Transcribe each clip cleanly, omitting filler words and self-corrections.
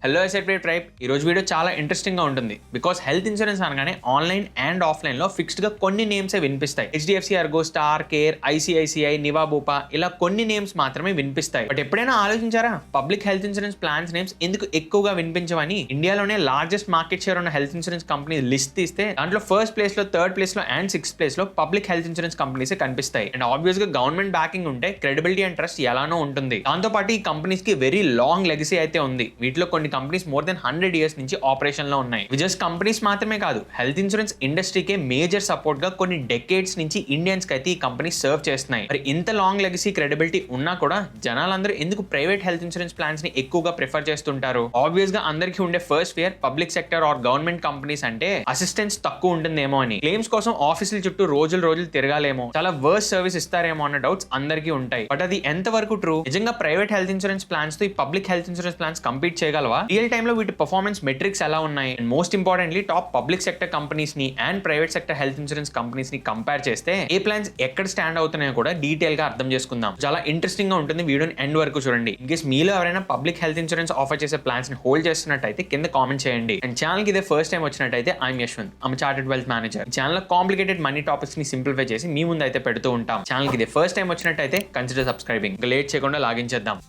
Hello SIP tribe. ఈ రోజు video చాలా ఇంట్రెస్టింగ్ గా ఉంటుంది. బికాస్ హెల్త్ ఇన్సూరెన్స్ అనగానే ఆన్లైన్ అండ్ ఆఫ్లైన్ లో ఫిక్స్డ్ గా కొన్ని నేమ్స్ వినిపిస్తాయి. HDFC Ergo, Star Care, ICICI, Niva Bupa ఇలా కొన్ని నేమ్స్ మాత్రమే వినిపిస్తాయి. బట్ ఎప్పుడైనా ఆలోచించారా public health insurance plans names ఎందుకు ఎక్కువగా వినిపించవని? ఇండియాలోనే లార్జెస్ట్ మార్కెట్ షేర్ ఉన్న హెల్త్ ఇన్సూరెన్స్ కంపెనీ లిస్ట్ తీస్తే దాంట్లో ఫస్ట్ ప్లేస్ లో, థర్డ్ ప్లేస్ లో అండ్ సిక్స్త్ ప్లేస్ లో పబ్లిక్ హెల్త్ ఇన్సూరెన్స్ కంపెనీస్ కనిపిస్తాయి. అండ్ ఆబ్వియస్ గా గవర్నమెంట్ బ్యాకింగ్ ఉంటే క్రెడిబిలిటీ అండ్ ట్రస్ట్ ఎలానో ఉంటుంది. దాంతో పాటు ఈ కంపెనీస్ కి వెరీ లాంగ్ లెగసీ అయితే ఉంది. వీటిలో కొన్ని కంపెనీస్ మోర్ దెన్ 100 years నుంచి ఆపరేషన్ లో ఉన్నాయి. జస్ట్ కంపెనీస్ మాత్రమే కాదు, హెల్త్ ఇన్సూరెన్స్ ఇండస్ట్రీకే మేజర్ సపోర్ట్ గా కొన్ని డెకేడ్స్ నుంచి ఇండియన్స్ కి అయితే ఈ కంపెనీ సర్వ్ చేస్తున్నాయి. మరి ఇంత లాంగ్ లెగసీ క్రెడిబిలిటీ ఉన్నా కూడా జనాలందరూ ఎందుకు ప్రైవేట్ హెల్త్ ఇన్సూరెన్స్ ప్లాన్స్ ని ఎక్కువగా ప్రిఫర్ చేస్తుంటారు? ఆబ్వియస్ గా అందరికీ ఉండే first fear public sector are government companies అంటే అసిస్టెన్స్ తక్కువ ఉంటుందేమో అని. క్లెయిమ్స్ కోసం ఆఫీసుల చుట్టూ రోజులు తిరగాలేమో, చాలా వర్స్ సర్వీస్ ఇస్తారేమో అన్న డౌట్స్ అందరికీ ఉంటాయి. బట్ అది ఎంత వరకు ట్రూ? నిజంగా ప్రైవేట్ హెల్త్ ఇన్సూరెన్స్ ప్లాన్స్ తో ఈ public health insurance plans compete చేయగలవా? రియల్ టైమ్ లో వీటి పర్ఫార్మెన్స్ మెట్రిక్స్ ఎలా ఉన్నాయి? And most importantly top public sector companies ని and private sector health insurance companies ని కంపేర్ చేస్తే ఏ ప్లాన్స్ ఎక్కడ స్టాండ్ అవుతున్నాయో కూడా డీటెయిల్ గా అర్థం చేసుకుందాం. చాలా ఇంట్రెస్టింగ్ గా ఉంటుంది. వీడియోని ఎండ్ వరకు చూడండి. ఇన్ కేస్ మీలో ఎవరైనా పబ్లిక్ హెల్త్ ఇన్సూరెన్స్ ఆఫర్ చేసే ప్లాన్స్ ని హోల్డ్ చేస్తున్నట్టయితే కింద కామెంట్ చేయండి. అండ్ ఛానల్ కి ఇదే ఫస్ట్ టైం వచ్చినట్టయితే I'm Yashwant, I'm chartered wealth manager. Channel లో కాంప్లికేటెడ్ మనీ టాపిక్స్ ని సింప్లిఫై చేసి మీ ముందు అయితే పెడుతూ ఉంటాం. ఛానల్ కి ఇదే ఫస్ట్ టైం వచ్చినట్టయితే కన్సిడర్ సబ్స్క్రైబింగ్. లేట్ చేయకుండా లాగిన్ చేద్దాం.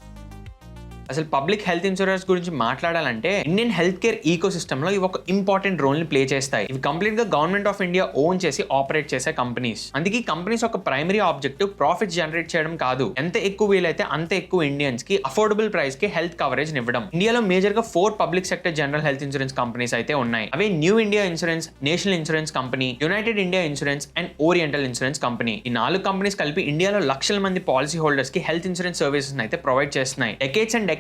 అసలు పబ్లిక్ హెల్త్ ఇన్సూరెన్స్ గురించి మాట్లాడాలంటే Indian health care eco system లో ఇవి ఒక ఇంపార్టెంట్ రోల్ ని ప్లే చేస్తాయి. ఇవి కంప్లీట్ గా గవర్నమెంట్ ఆఫ్ ఇండియా ఓన్ చేసి ఆపరేట్ చేసే కంపెనీస్. అందుకే కంపెనీస్ ఒక ప్రైమరీ ఆబ్జెక్టివ్ ప్రాఫిట్ జనరేట్ చేయడం కాదు, ఎంత ఎక్కువ వీలైతే అంత ఎక్కువ ఇండియన్స్ కి అఫోర్డబుల్ ప్రైస్ కి హెల్త్ కవరేజ్ ఇవ్వడం. ఇండియాలో మేజర్ గా 4 public sector general health insurance companies అయితే ఉన్నాయి. అవే New India Insurance, National insurance Company, United India Insurance and Oriental insurance company. ఈ 4 కంపెనీస్ కలిపి ఇండియాలో లక్షల మంది పాలసీ హోల్డర్స్ కి హెల్త్ ఇన్సూరెన్స్ సర్వీసెస్ అయితే ప్రొవైడ్ చేస్తున్నాయి.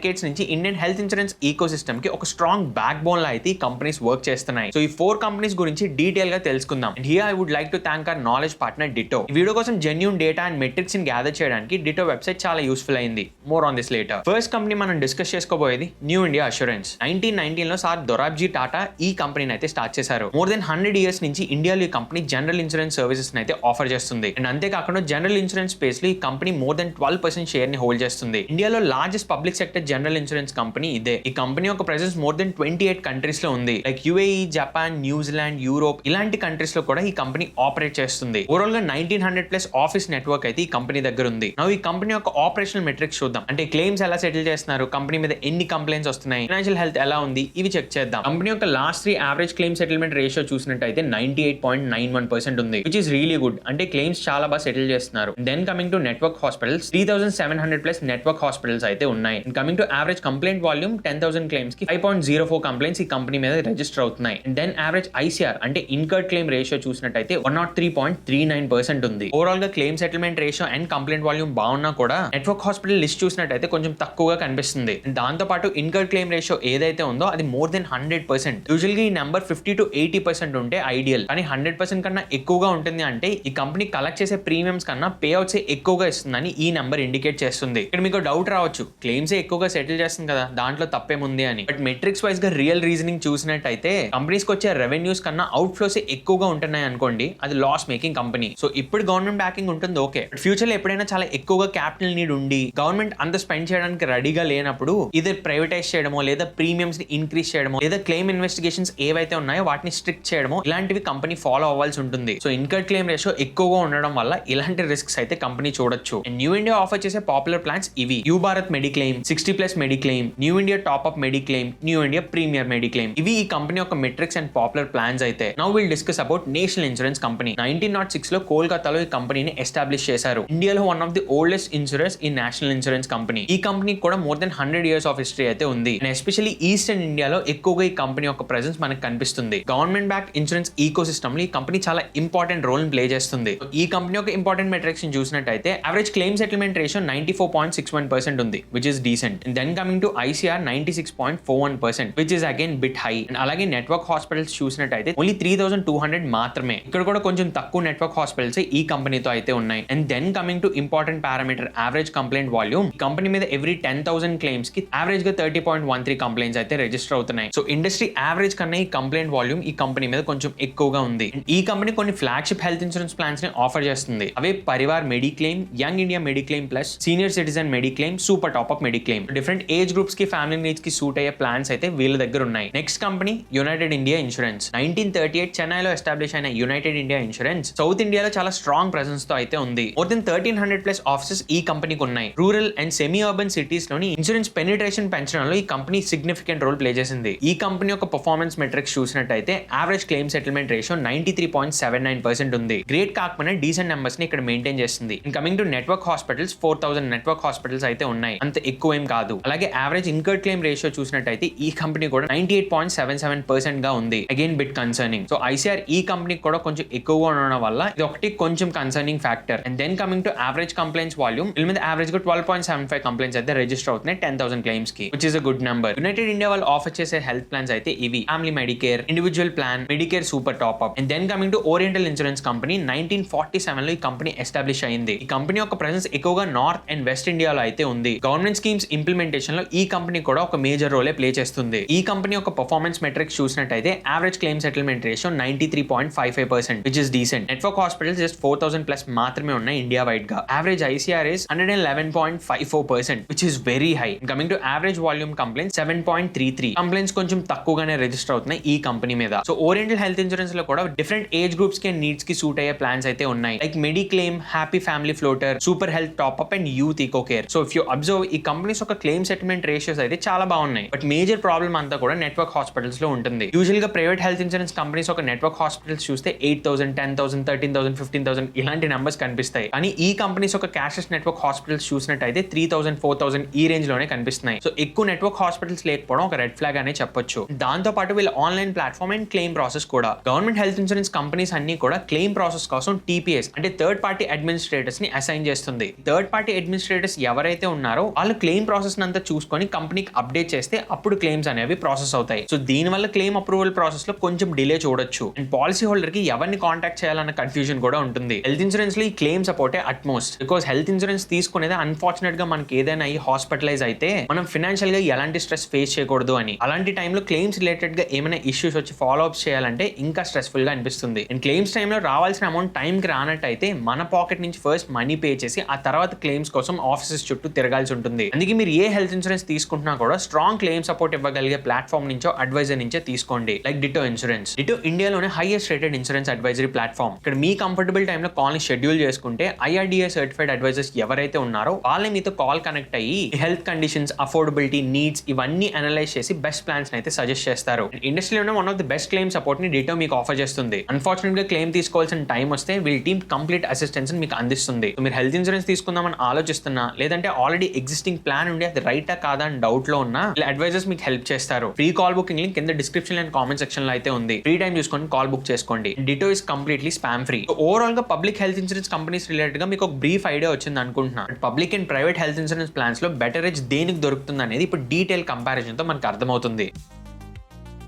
డెకేడ్స్ నుంచి Indian health insurance eco system కి ఒక స్ట్రాంగ్ బ్యాక్ బోన్ లా అయితే ఈ కంపెనీస్ వర్క్ చేస్తున్నాయి. సో ఈ 4 కంపెనీస్ గురించి డీటెయిల్ గా తెలుసుకుందాం. And here I would like to thank our knowledge partner Ditto. ఈ వీడియో కోసం జెన్యూన్ డేటా అండ్ మెట్రిక్స్ ని గ్యాదర్ చేయడానికి డిటో వెబ్సైట్ చాలా యూస్ఫుల్ అయింది. More on this later. First company మనం డిస్కస్ చేసుకోబోయేది న్యూ ఇండియా అష్యూరెన్స్. 1919 లో సార్ దొరాబ్జీ టాటా ఈ కంపెనీని అయితే స్టార్ట్ చేశారు. మోర్ దెన్ 100 years నుంచి ఇండియాలో ఈ కంపెనీ జనరల్ ఇన్సూరెన్స్ సర్వీసెస్ అయితే ఆఫర్ చేస్తుంది. అండ్ అంతేకాకుండా జనరల్ ఇన్సూరెన్స్ స్పేస్ లో ఈ కంపెనీ మోర్ దెన్ 12% షేర్ ని హోల్డ్ చేస్తుంది. ఇండియాలో largest public sector general insurance company ఇదే. ఈ కంపెనీ ఒక ప్రెసెన్స్ మోర్ దెన్ 28 కంట్రీస్ లో ఉంది. Like UAE, Japan, New Zealand, Europe ఇలాంటి కంట్రీస్ లో కూడా ఈ కంపెనీ ఆపరేట్ చేస్తుంది. ఓవరాల్ గా 1900+ ఆఫీస్ నెట్వర్క్ అయితే ఈ కంపెనీ దగ్గర ఉంది. ఈ కంపెనీ యొక్క ఆపరేషనల్ మెట్రిక్స్ చూద్దాం. అంటే క్లెయిమ్స్ ఎలా సెటిల్ చేస్తున్నారు, కంపెనీ మీద ఎన్ని కంప్లైంట్స్ వస్తున్నాయి, ఫైనాన్షియల్ హెల్త్ ఎలా ఉంది, ఇవి చెక్ చేద్దాం. కంపెనీ యొక్క last 3 average claim settlement ratio చూసినట్టయితే 98.91% ఉంది, విచ్ ఇస్ రియలీ గుడ్. అంటే క్లెయిమ్స్ చాలా బాగా సెటిల్ చేస్తున్నారు. Then coming to network hospitals, 3700+ network hospitals అయితే ఉన్నాయి. Coming to average complaint volume 10,000 claims కి 5.04 కంప్లైంట్స్ ఈ కంపెనీ మీద రిజిస్టర్ అవుతున్నాయి. దెన్ యావరేజ్ ఐసీఆర్ అంటే ఇన్కర్డ్ క్లెయిమ్ రేషియో చూసినట్టయితే 103.39% ఉంది. ఓవరాల్ గా claim settlement ratio and complaint volume బాగున్నా కూడా నెట్వర్క్ హాస్పిటల్ లిస్ట్ చూసినట్టయితే కొంచెం తక్కువగా కనిపిస్తుంది. దాంతో పాటు ఇన్కర్డ్ క్లెయిమ్ రేషియో ఏదైతే ఉందో అది మోర్ దెన్ 100%. యూజువల్ గా ఈ నెంబర్ 50 to 80% ఉంటే ఐడియల్. కానీ 100% కన్నా ఎక్కువగా ఉంటుంది అంటే ఈ కంపెనీ కలెక్ట్ చేసే ప్రీమియమ్స్ కన్నా పే అవుట్స్ ఎక్కువగా ఇస్తుందని ఈ నెంబర్ ఇండికేట్ చేస్తుంది. ఇక్కడ మీకు డౌట్ రావచ్చు, క్లెయిమ్స్ ఎక్కువగా సెటిల్ చేస్తుంది కదా, దాంట్లో తప్పేముంది అని. బట్ మెట్రిక్స్ వైజ్ గా రియల్ రీజనింగ్ చూసినట్టయితే కంపెనీస్ కి వచ్చే రెవెన్యూస్ కన్నా అవుట్ ఫ్లోస్ ఎక్కువగా ఉంటున్నాయి అనుకోండి, అది లాస్ మేకింగ్ కంపెనీ. సో ఇప్పుడు గవర్నమెంట్ బ్యాకింగ్ ఉంటుంది ఓకే, బట్ ఫ్యూచర్ లో ఎప్పుడైనా చాలా ఎక్కువగా క్యాపిటల్ నీడ్ ఉండి గవర్నమెంట్ అంత స్పెండ్ చేయడానికి రెడీగా లేనప్పుడు ఇది ప్రైవేటైజ్ చేయడమో, లేదా ప్రీమియమ్స్ ని ఇంక్రీజ్ చేయడమో, లేదా క్లెయిమ్ ఇన్వెస్టిగేషన్స్ ఏవైతే ఉన్నాయో వాటిని స్ట్రిక్ట్ చేయడమో, ఇలాంటివి కంపెనీ ఫాలో అవ్వాల్సి ఉంటుంది. సో ఇన్కర్డ్ క్లెయిమ్ రేషియో ఎక్కువగా ఉండడం వల్ల ఇలాంటి రిస్క్స్ అయితే కంపెనీ చూడొచ్చు. న్యూ ఇండియా ఆఫర్ చేసే పాపులర్ ప్లాన్స్ ఇవి: యూ Bharat mediclaim, 60+ mediclaim, New India top up mediclaim, New India premier mediclaim. ఇవి ఈ కంపెనీ యొక్క మెట్రిక్స్ అండ్ పాపులర్ ప్లాన్స్ అయితే. Now will discuss about national insurance company. 1906 లో కోల్కతాలో ఈ కంపెనీని ఎస్టాబ్లిష్ చేశారు. ఇండియాలో one of the oldest insurance ఈ నేషనల్ ఇన్సూరెన్స్ కంపెనీ. ఈ కంపెనీ కూడా more than 100 years of history అయితే ఉంది. అండ్ ఎస్పెషల్లీ ఈస్టర్న్ ఇండియాలో ఎక్కువగా ఈ కంపెనీ యొక్క ప్రెసెన్స్ మనకు కనిపిస్తుంది. Government backed insurance eco system లో ఈ కంపెనీ చాలా ఇంపార్టెంట్ రోల్ ప్లే చేస్తుంది. ఈ కంపెనీ యొక్క ఇంపార్టెంట్ మెట్రిక్స్ చూసినట్టయితే యావరేజ్ క్లెయిమ్ సెటిల్మెంట్ రేషియో 94.61% ఉంది, which is decent. Then coming to ICR 96.41%, which is again bit high. And అలాగే నెట్వర్క్ హాస్పిటల్స్ చూసినట్టయితే ఓన్లీ 3,200 మాత్రమే. ఇక్కడ కూడా కొంచెం తక్కువ నెట్వర్క్ హాస్పిటల్స్ ఈ కంపెనీతో అయితే ఉన్నాయి. And then coming to important parameter average complaint volume. Company మీద ఎవ్రీ 10,000 క్లెయిమ్స్ కి యావరేజ్ గా 30.13 కంప్లైంట్స్ అయితే రిజిస్టర్ అవుతున్నాయి. సో ఇండస్ట్రీ యావరేజ్ కన్నా ఈ కంప్లైంట్ వాల్యూమ్ ఈ కంపెనీ మీద కొంచెం ఎక్కువగా ఉంది. ఈ కంపెనీ కొన్ని ఫ్లాగ్షిప్ హెల్త్ ఇన్సూరెన్స్ ప్లాన్స్ ని ఆఫర్ చేస్తుంది. అవే Parivar Mediclaim, Young India Mediclaim Plus, Senior Citizen Mediclaim, Super Top up Mediclaim. Different age groups కి ఫ్యామిలీ నీడ్స్ కి సూట్ అయ్యే ప్లాన్స్ అయితే వీళ్ళ దగ్గర ఉన్నాయి. Next company United India Insurance. 1938 చెన్నైలో ఎస్టాబ్లిష్ అయిన యునైటెడ్ ఇండియా ఇన్సూరెన్స్ సౌత్ ఇండియాలో చాలా స్ట్రాంగ్ ప్రెసెన్స్ తో అయితే ఉంది. మోర్ దెన్ 1300+ ఆఫీసెస్ ఈ కంపెనీకి ఉన్నాయి. Rural and semi urban cities లోని ఇన్సూరెన్స్ పెనిట్రేషన్ పెంచడంలో ఈ కంపెనీ సిగ్నిఫికెంట్ రోల్ ప్లే చేసింది. ఈ కంపెనీ యొక్క పర్ఫార్మెన్స్ మెట్రిక్స్ చూసినట్టయితే యావరేజ్ క్లెయిమ్ సెటిల్మెంట్ రేషియో 93.79% ఉంది. గ్రేట్ కాకపోయినా డీసెంట్ నెంబర్స్ ని ఇక్కడ మెయింటైన్ చేస్తుంది. Coming to network hospitals, 4000 network hospitals అయితే ఉన్నాయి. అంత ఎక్కువ ఏం కాదు. అలాగే యావరేజ్ ఇన్కర్డ్ క్లెయిమ్ రేషియో చూసినట్టయితే ఈ కంపెనీ కూడా 98.77% గా ఉంది. Again bit concerning. So ICR ఈ కంపెనీ కూడా కొంచెం ఎక్కువగా ఉండడం వల్ల ఇది ఒకటి కొంచెం concerning factor. And then coming to average complaints volume, వీళ్ళ మీద యావరేజ్ గా 12.75 కంప్లైంట్స్ అయితే రిజిస్టర్ అవుతున్నాయి 10,000 క్లెయిమ్స్ కి, which is a good number. United India వాళ్ళు ఆఫర్ చేసే హెల్త్ ప్లాన్స్ అయితే ఇవి: family medicare, individual plan, medicare super top up. And then coming to oriental insurance company, 1947 లో ఈ కంపెనీ ఎస్టాబ్లిష్ అయింది. ఈ కంపెనీ యొక్క ప్రెసెన్స్ ఎక్కువగా నార్త్ అండ్ వెస్ట్ ఇండియాలో అయితే ఉంది. గవర్నమెంట్ స్కీమ్స్ ఇంప్లిమెంటేషన్ లో ఈ కంపెనీ కూడా ఒక మేజర్ రోలే ప్లే చేస్తుంది. ఈ కంపెనీ యొక్క పర్ఫార్మెన్స్ మెట్రిక్స్ చూసినట్టయితే average claim settlement ratio 93.55%, which is decent. Network hospitals just 4000+ మాత్రమే ఉన్నాయి ఇండియా వైడ్ గా. Average ICR is 111.54%, which is very high. Coming to average volume complaints 7.33. Complaints కొంచెం తక్కువగానే రిజిస్టర్ అవుతున్నాయి ఈ కంపెనీ మీద. సో ఓరియంటల్ హెల్త్ ఇన్సూరెన్స్ లో కూడా డిఫరెంట్ ఏజ్ గ్రూప్స్ కి అండ్ నీడ్స్ కి సూట్ అయ్యే ప్లాన్స్ అయితే ఉన్నాయి. Like mediclaim, happy family floater, super health top up and youth eco care. So if you observe ఈ కంపెనీస్ ఒక క్లెయిమ్ సెటిల్మెంట్ రేషియోస్ అయితే చాలా బాగున్నాయి. బట్ మేజర్ ప్రాబ్లమ్ అంతా కూడా నెట్వర్క్ హాస్పిటల్స్ లో ఉంటుంది. యూజువల్ గా ప్రైవేట్ హెల్త్ ఇన్సూరెన్స్ కంపెనీస్ ఒక నెట్వర్క్ హాస్పిటల్స్ చూస్తే 8,000, 10,000, 13,000, 15,000 ఇలాంటి నెంబర్స్ కనిపిస్తాయి. కానీ ఈ కంపెనీస్ ఒక క్యాష్లెస్ నెట్వర్క్ హాస్పిటల్స్ చూసినట్టయితే 3,000, 4,000 ఈ రేంజ్ లోనే కనిపిస్తున్నాయి. సో ఎక్కువ నెట్వర్క్ హాస్పిటల్స్ లేకపోవడం ఒక రెడ్ ఫ్లాగ్ అనే చెప్పొచ్చు. దాంతో పాటు వీళ్ళ online platform and claim process కూడా. గవర్నమెంట్ హెల్త్ ఇన్సూరెన్స్ కంపెనీస్ అన్ని కూడా క్లెయిమ్ ప్రాసెస్ కోసం టీపీఎస్ అంటే థర్డ్ పార్టీ అడ్మినిస్ట్రేటర్స్ ని అసైన్ చేస్తుంది. థర్డ్ పార్టీ అడ్మినిస్ట్రేటర్స్ ఎవరైతే ఉన్నారో వాళ్ళు క్లెయిమ్ ప్రాసెస్ అంతా చూసుకొని కంపెనీకి అప్డేట్ చేస్తే అప్పుడు క్లెయిమ్స్ అనేవి ప్రాసెస్ అవుతాయి. సో దీని వల్ల క్లెయిమ్ అప్రూవల్ ప్రాసెస్ లో కొంచెం డిలే చూడొచ్చు. అండ్ పాలసీ హోల్డర్ కి ఎవరిని కాంటాక్ట్ చేయాలన్న కన్ఫ్యూజన్ కూడా ఉంటుంది. హెల్త్ ఇన్సూరెన్స్ లో ఈ క్లెయిమ్ సపోర్టే అట్మోస్ట్. బికాస్ హెల్త్ ఇన్సూరెన్స్ తీసుకునేది అన్ఫార్చునేట్ గా మనకి ఏదైనా ఈ హాస్పిటలైజ్ అయితే మనం ఫైనాన్షియల్ గా ఎలాంటి స్ట్రెస్ ఫేస్ చేయకూడదు అని. అలాంటి టైంలో క్లెయిమ్స్ రిలేటెడ్ గా ఏమైనా ఇష్యూస్ వచ్చి ఫాలో అప్ చేయాలంటే ఇంకా స్ట్రెస్ఫుల్ గా అనిపిస్తుంది. అండ్ క్లెయిమ్స్ టైంలో రావాల్సిన అమౌంట్ టైం కి రానట్టయితే మన పాకెట్ నుంచి ఫస్ట్ మనీ పే చేసి ఆ తర్వాత క్లెయిమ్స్ కోసం ఆఫీసెస్ చుట్టూ తిరగాల్సి ఉంటుంది. అందుకే మీరు ఏ హెల్త్ ఇన్సూరెన్స్ తీసుకుంటున్నా కూడా స్ట్రాంగ్ క్లెయిమ్ సపోర్ట్ ఇవ్వగలిగే ప్లాట్ఫామ్ నుంచో అడ్వైజర్ నుంచే తీసుకోండి. Like Ditto insurance. డిటో ఇండియాలోనే highest rated insurance advisory platform. ఇక్కడ మీ కంఫర్టబుల్ టైంలో కాల్ ని షెడ్యూల్ చేసుకుంటే ఐఆర్డీఏ సర్టిఫైడ్ అడ్వైజర్స్ ఎవరైతే ఉన్నారో వాళ్ళే మీతో కాల్ కనెక్ట్ అయ్యి హెల్త్ కండిషన్స్, అఫోర్డబిలిటీ, నీడ్స్ ఇవన్నీ అనలైజ్ చేసి బెస్ట్ ప్లాన్స్ అయితే సజెస్ట్ చేస్తారు. ఇండస్ట్రీలోనే one of the best claim support ని డిటో మీకు ఆఫర్ చేస్తుంది. అన్ఫార్చునేట్ గా క్లెయిమ్ తీసుకోవాల్సిన టైం వస్తే వీళ్ళ టీమ్ కంప్లీట్ అసిస్టెన్స్ మీకు అందిస్తుంది. మీరు హెల్త్ ఇన్సూరెన్స్ తీసుకుందామని ఆలోచిస్తున్నా లేదంటే ఆల్రెడీ ఎగ్జిస్టింగ్ ప్లాన్ ఉండి అది రైటా కాదా అని డౌట్ లో ఉన్నా అడ్వైజర్స్ మీకు హెల్ప్ చేస్తారు. ఫ్రీ కాల్ బుకింగ్ లింక్ కింద డిస్క్రిప్షన్ అండ్ కామెంట్ సెక్షన్ లో అయితే ఉంది. ఫ్రీ టైం చూసుకొని కాల్ బుక్ చేసుకోండి. Ditto is completely spam free. Overall గా public health insurance companies related గా మీకు ఒక బ్రీఫ్ ఐడియా వచ్చింది అనుకుంటున్నా. Public and private health insurance plans లో బెటర్ ఎడ్జ్ దేనికి దొరుకుతుంది అనేది ఇప్పుడు డీటెయిల్ కంపారిజన్ తో మనకు అర్థమవుతుంది.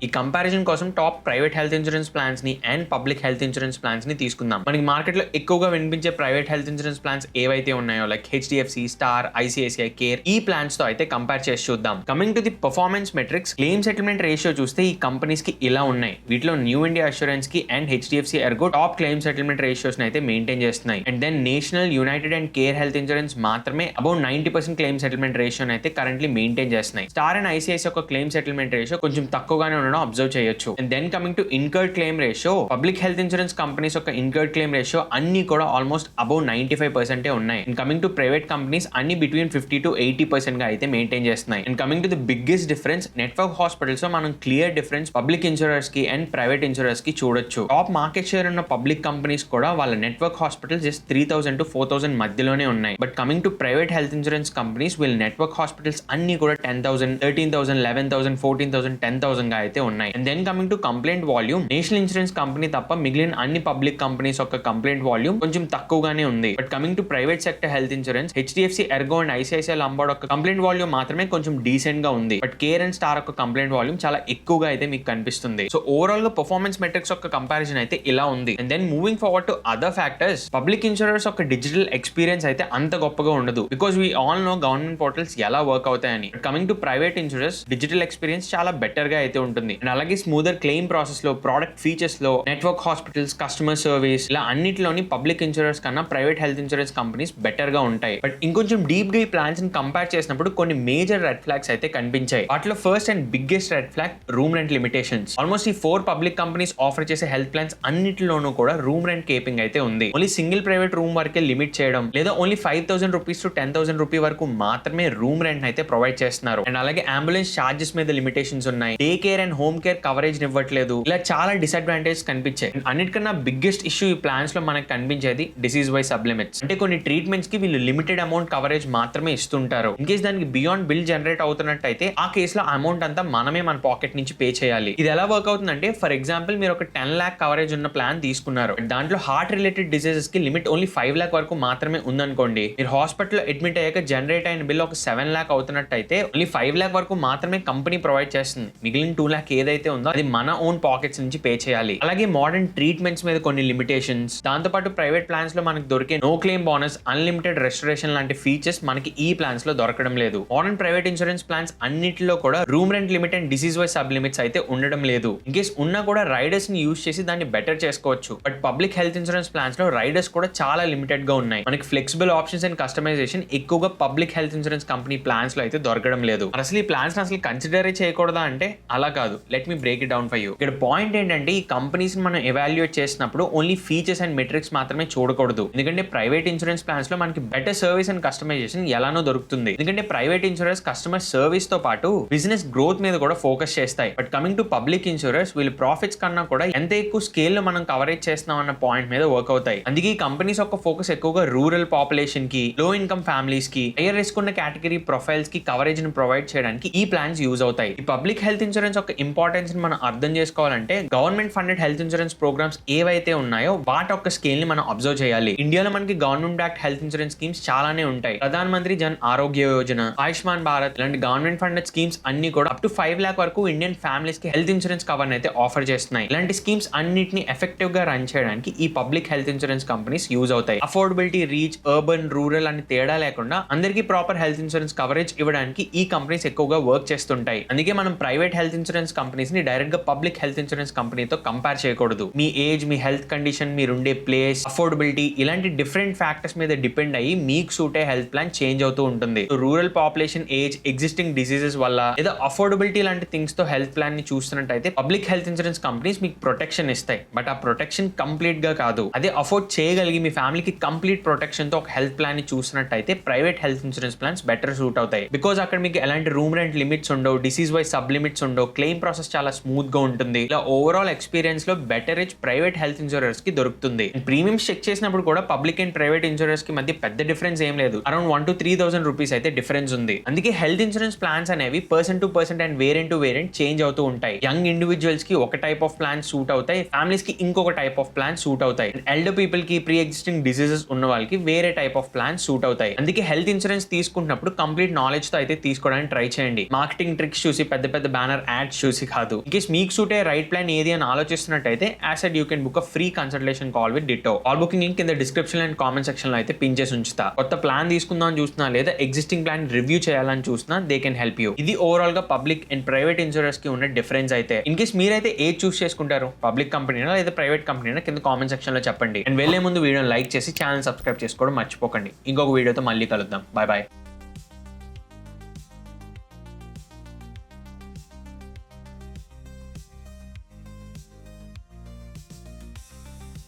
ఈ కంపారిజన్ కోసం top private health insurance plans ని and public health insurance plans ని తీసుకుందాం. మనకి మార్కెట్ లో ఎక్కువగా వినిపించే ప్రైవేట్ హెల్త్ ఇన్సూరెన్స్ ప్లాన్స్ ఏవైతే ఉన్నాయో like HDFC, star, ICICI, care ఈ ప్లాన్స్ తో అయితే కంపేర్ చేసి చూద్దాం. Coming to the performance metrics, claim settlement ratio చూస్తే ఈ కంపెనీస్ కి ఇలా ఉన్నాయి. వీటిలో న్యూ ఇండియా అష్యూరెన్స్ కి and HDFC ergo top claim settlement ratios అయితే మెయింటైన్ చేస్తున్నాయి. And then national, united and care health insurance మాత్రమే అబౌట్ 90% క్లెయిమ్ సెటిల్మెంట్ రేషియో అయితే కరెంట్లీ మెయింటైన్ చేస్తున్నాయి. స్టార్ అండ్ ఐసిఐసిఐ యొక్క క్లెయిమ్ సెటిల్మెంట్ రేషియో కొంచెం తక్కువగానే ఉండడం అబ్జర్వ్ చేయొచ్చు. And then coming to incurred claim ratio, public health insurance companies యొక్క incurred claim ratio అన్ని కూడా ఆల్మోస్ట్ అబౌవ్ 95% ఉన్నాయి. And coming to private companies అన్ని between 50 to 80% గా అయితే మెయింటైన్ చేస్తున్నాయి. And coming to the biggest difference, network hospitals లో మనం క్లియర్ డిఫరెన్స్ పబ్లిక్ ఇన్సూరర్స్ కి అండ్ ప్రైవేట్ ఇన్సూరర్స్ కి చూడొచ్చు. టాప్ మార్కెట్ షేర్ ఉన్న పబ్లిక్ కంపెనీస్ కూడా వాళ్ళ నెట్వర్క్ హాస్పిటల్స్ జస్ట్ 3,000 to 4,000 మధ్యలోనే ఉన్నాయి. But coming to private health insurance companies వీళ్ళ నెట్వర్క్ హాస్పిటల్స్ అన్ని కూడా 10,000, 13,000, 11,000, 14,000, 10,000 గా అయితే ఉన్నాయి. And then coming to complaint volume, national insurance company తప్ప మిగిలిన అన్ని పబ్లిక్ కంపెనీస్ యొక్క కంప్లైంట్ వాల్యూమ్ కొంచెం తక్కువగానే ఉంది. But coming to private sector health insurance, HDFC ergo and ICICI lombard యొక్క కంప్లైంట్ వాల్యూమ్ మాత్రమే కొంచెం డీసెంట్ గా ఉంది. బట్ కేర్ అండ్ స్టార్ యొక్క కంప్లైంట్ వాల్యూమ్ చాలా ఎక్కువగా అయితే మీకు కనిపిస్తుంది. సో ఓవరాల్ గా పర్ఫార్మెన్స్ మెట్రిక్స్ యొక్క కంపారిజన్ అయితే ఇలా ఉంది. And then moving forward to other factors, public insurance యొక్క డిజిటల్ ఎక్స్పీరియన్స్ అయితే అంత గొప్పగా ఉండదు. Because we all know government portals ఎలా వర్క్ అవుతాయని. Coming to private insurance, digital experience చాలా బెటర్ గా అయితే ఉంటుంది. ఉంటుంది. అండ్ అలాగే స్మూదర్ క్లెయిమ్ ప్రాసెస్ లో, ప్రోడక్ట్ ఫీచర్స్ లో, నెట్వర్క్ హాస్పిటల్స్, కస్టమర్ సర్వీస్ ఇలా అన్నిటిలోని పబ్లిక్ ఇన్సూరెన్స్ కన్నా private health insurance companies better గా ఉంటాయి. బట్ ఇంకొంచెం డీప్ గా ఈ ప్లాన్స్ ని కంపేర్ చేసినప్పుడు కొన్ని మేజర్ రెడ్ ఫ్లాగ్స్ అయితే కనిపించాయి. వాటిలో first and biggest red flag room rent limitations. Almost ఈ 4 పబ్లిక్ కంపెనీస్ ఆఫర్ చేసే హెల్త్ ప్లాన్స్ అన్నిటిలోనూ కూడా రూమ్ రెంట్ కేపింగ్ అయితే ఉంది. ఓన్లీ సింగిల్ ప్రైవేట్ రూమ్ వరకే లిమిట్ చేయడం, లేదా ఓన్లీ 5,000 రూపీస్ టు 10,000 రూపీ వరకు మాత్రమే రూమ్ రెంట్ అయితే ప్రొవైడ్ చేస్తున్నారు. అండ్ అలాగే అంబులెన్స్ చార్జెస్ మీద లిమిటేషన్స్ ఉన్నాయి. Day care and home care coverage ఇవ్వట్లేదు. ఇలా చాలా డిసడ్వాంటేజ్ కనిపించాయి. అన్నిటికన్నా బిగ్గెస్ట్ ఇష్యూ ఈ ప్లాన్స్ లో మనకు కనిపించేది డిసీజ్ వైజ్ సబ్లిమిట్స్. అంటే కొన్ని ట్రీట్మెంట్స్ కి వీళ్ళు లిమిటెడ్ అమౌంట్ కవరేజ్ మాత్రమే ఇస్తుంటారు. ఇన్ కేస్ దానికి బియాండ్ బిల్ జనరేట్ అవుతున్నట్టయితే ఆ కేసులో అమౌంట్ అంతా మనమే మన పాకెట్ నుంచి పే చేయాలి. ఇది ఎలా వర్క్ అవుతుందంటే, ఫర్ ఎగ్జాంపుల్ మీరు ఒక 10 lakh కవరేజ్ ఉన్న ప్లాన్ తీసుకున్నారు. దాంట్లో హార్ట్ రిలేటెడ్ డిసీజెస్ కి లిమిట్ ఓన్లీ 5 lakh వరకు మాత్రమే ఉందనుకోండి. మీరు హాస్పిటల్ అడ్మిట్ అయ్యాక జనరేట్ అయిన బిల్ ఒక 7 lakh అవుతున్నట్టయితే ఓన్లీ 5 lakh వరకు మాత్రమే కంపెనీ ప్రొవైడ్ చేస్తుంది. మిగిలిన 2 lakh ఏదైతే ఉందో అది మన ఓన్ పాకెట్స్ నుంచి పే చేయాలి. అలాగే మోడర్న్ ట్రీట్మెంట్స్ మీద కొన్ని లిమిటేషన్స్, దాంతోపాటు ప్రైవేట్ ప్లాన్స్ లో మనకి దొరికే no claim bonus, unlimited restoration లాంటి ఫీచర్స్ మనకి ఈ ప్లాన్స్ లో దొరకడం లేదు. మోడర్న్ ప్రైవేట్ ఇన్సూరెన్స్ ప్లాన్స్ అన్నిటిలో కూడా room rent limit and disease wise sub limits అయితే ఉండడం లేదు. ఇన్ కేస్ ఉన్నా కూడా రైడర్స్ ని యూజ్ చేసి దాన్ని బెటర్ చేసుకోవచ్చు. But public health insurance plans లో రైడర్స్ కూడా చాలా లిమిటెడ్ గా ఉన్నాయి. మనకి ఫ్లెక్సిబుల్ ఆప్షన్స్ అండ్ కస్టమైజేషన్ ఎక్కువగా public health insurance company plans లో అయితే దొరకడం లేదు. అసలు ఈ ప్లాన్స్ అసలు కన్సిడర్ చేయకూడదా అంటే అలా కాదు. Let me break it down for you. ఇక్కడ పాయింట్ ఏంటంటే, ఈ కంపెనీస్ మనం ఎవాల్యుయేట్ చేసినప్పుడు ఓన్లీ ఫీచర్స్ అండ్ మెట్రిక్స్ మాత్రమే చూడకూడదు. ఎందుకంటే ప్రైవేట్ ఇన్సూరెన్స్ ప్లాన్స్ లో మనకి బెటర్ సర్వీస్ అండ్ కస్టమైజేషన్ ఎలానో దొరుకుతుంది. ఎందుకంటే ప్రైవేట్ ఇన్సూరెన్స్ కస్టమర్ సర్వీస్ తో పాటు బిజినెస్ గ్రోత్ మీద కూడా ఫోకస్ చేస్తాయి. But coming to public insurance, వీళ్ళు ప్రాఫిట్స్ కన్నా కూడా ఎంత ఎక్కువ స్కేల్ లో మనం కవరేజ్ చేస్తున్నాం అన్న పాయింట్ మీద వర్క్ అవుతాయి. అందుకే ఈ కంపెనీస్ యొక్క ఫోకస్ ఎక్కువగా రూరల్ పాపులేషన్ కి, లో ఇన్కమ్ ఫ్యామిలీస్ కి, హైయర్ రిస్క్ ఉన్న కేటగిరీ ప్రొఫైల్స్ కి కవరేజ్ ని ప్రొవైడ్ చేయడానికి ఈ ప్లాన్స్ యూజ్ అవుతాయి. ఈ పబ్లిక్ హెల్త్ ఇన్సూరెన్స్ యొక్క ఇంపార్టెన్స్ ని మనం అర్థం చేసుకోవాలంటే, government funded health insurance programs ఏవైతే ఉన్నాయో వాటి యొక్క స్కేల్ ని మనం అబ్జర్వ్ చేయాలి. ఇండియాలో మనకి government backed health insurance schemes చాలానే ఉంటాయి. ప్రధాన మంత్రి జన్ ఆరోగ్య యోజన, ఆయుష్మాన్ భారత్ ఇలాంటి గవర్నమెంట్ ఫండెడ్ స్కీమ్స్ అన్ని కూడా అప్ టు 5 lakh వరకు ఇండియన్ ఫ్యామిలీస్ కి హెల్త్ ఇన్సూరెన్స్ కవర్ అయితే ఆఫర్ చేస్తున్నాయి. ఇలాంటి స్కీమ్స్ అన్నిటిని ఎఫెక్టివ్ గా రన్ చేయడానికి ఈ public health insurance companies use అవుతాయి. అఫోర్డబిలిటీ, రీచ్, అర్బన్, రూరల్ అని తేడా లేకుండా అందరికీ ప్రాపర్ హెల్త్ ఇన్సూరెన్స్ కవరేజ్ ఇవ్వడానికి ఈ కంపెనీస్ ఎక్కువగా వర్క్ చేస్తుంటాయి. అందుకే మనం ప్రైవేట్ హెల్త్ ఇన్సూరెన్స్ కంపెనీస్ ని డైరెక్ట్ గా పబ్లిక్ హెల్త్ ఇన్సూరెన్స్ కంపెనీతో కంపేర్ చేయకూడదు. మీ ఏజ్, మీ హెల్త్ కండిషన్, మీరుండే ప్లేస్, అఫోర్డబిలిటీ ఇలాంటి డిఫరెంట్ ఫ్యాక్టర్స్ మీద డిపెండ్ అయ్యి మీకు సూట్ అయ్యే హెల్త్ ప్లాన్ చేంజ్ అవుతూ ఉంటుంది. Rural population, age, existing diseases వల్ల లేదా అఫోర్డబిలిటీ లాంటి థింగ్స్ తో హెల్త్ ప్లాన్ ని చూస్తున్నట్టయితే పబ్లిక్ హెల్త్ ఇన్సూరెన్స్ కంపెనీస్ మీకు ప్రొటెక్షన్ ఇస్తాయి. బట్ ఆ ప్రొటెక్షన్ కంప్లీట్ గా కాదు. అదే అఫోర్డ్ చేయగలిగి మీ ఫ్యామిలీకి కంప్లీట్ ప్రొటెక్షన్ తో ఒక హెల్త్ ప్లాన్ ని చూసినట్టయితే private health insurance plans better suit అవుతాయి. బికాజ్ అక్కడ మీకు ఎలాంటి రూమ్ రెంట్ లిమిట్స్ ఉండవు, డిసీజ్ వైజ్ సబ్ లిమిట్స్ ఉండవు, క్లెయిమ్ ప్రాసెస్ చాలా స్మూత్ గా ఉంటుంది. ఇలా ఓవరాల్ ఎక్స్పీరియన్స్ లో better age private health insurance కి దొరుకుతుంది. ప్రీమియమ్స్ చెక్ చేసినప్పుడు కూడా పబ్లిక్ అండ్ ప్రైవేట్ ఇన్సూరెన్స్ కి మధ్య పెద్ద డిఫరెన్స్ ఏం లేదు. అరౌండ్ 1,000 to 3,000 రూపీస్ అయితే డిఫరెన్స్ ఉంది. అందుకే హెల్త్ ఇన్సూరెన్స్ ప్లాన్స్ అనేవి person to person and variant to variant change అవుతూ ఉంటాయి. యంగ్ ఇండివిజువల్స్ కి ఒక టైప్ ఆఫ్ ప్లాన్ సూట్ అవుతాయి, ఫ్యామిలీస్ కి ఇంకొక టైప్ ఆఫ్ ప్లాన్ సూట్ అవుతాయి. ఎల్డర్ పీపుల్ కి, ప్రీ ఎగ్జిస్టింగ్ డిసీజెస్ ఉన్న వాళ్ళకి వేరే టైప్ ఆఫ్ ప్లాన్ సూట్ అవుతాయి. అందుకే హెల్త్ ఇన్సూరెన్స్ తీసుకుంటున్నప్పుడు కంప్లీట్ నాలెడ్జ్ తో అయితే తీసుకోవడానికి ట్రై చేయండి. మార్కెటింగ్ ట్రిక్స్ చూసి, పెద్ద పెద్ద బ్యానర్ యాడ్స్ చూసి కాదు. ఇన్కేస్ మీకు సూట్ అయ్యే రైట్ ప్లాన్ ఏది అని ఆలోచిస్తున్నట్టయితే as said you can book a free consultation call with Ditto. Call booking link కింద డిస్క్రిప్షన్ అండ్ కామెంట్ సెక్షన్ లో అయితే పిన్ చేసి ఉంచుతా. కొత్త ప్లాన్ తీసుకుందాం చూస్తున్నా లేదా ఎగ్జిస్టింగ్ ప్లాన్ రివ్యూ చేయాలని చూస్తున్నా, దే కెన్ హెల్ప్ యూ. ఇది ఓవరాల్ గా పబ్లిక్ అండ్ ప్రైవేట్ ఇన్సూరెన్స్ కి ఉన్న డిఫరెన్స్ అయితే. ఇన్కేస్ మీరైతే ఏది చూస్ చేసుకుంటారు, పబ్లిక్ కంపెనీనా లేదా ప్రైవేట్ కంపెనీనా, కింద కామెంట్ సెక్షన్ లో చెప్పండి. అండ్ వెళ్లే ముందు వీడియోని లైక్ చేసి ఛానల్ సబ్స్క్రైబ్ చేసుకోవడం మర్చిపోకండి. ఇంకొక వీడియోతో మళ్ళీ కలుద్దాం. Bye bye.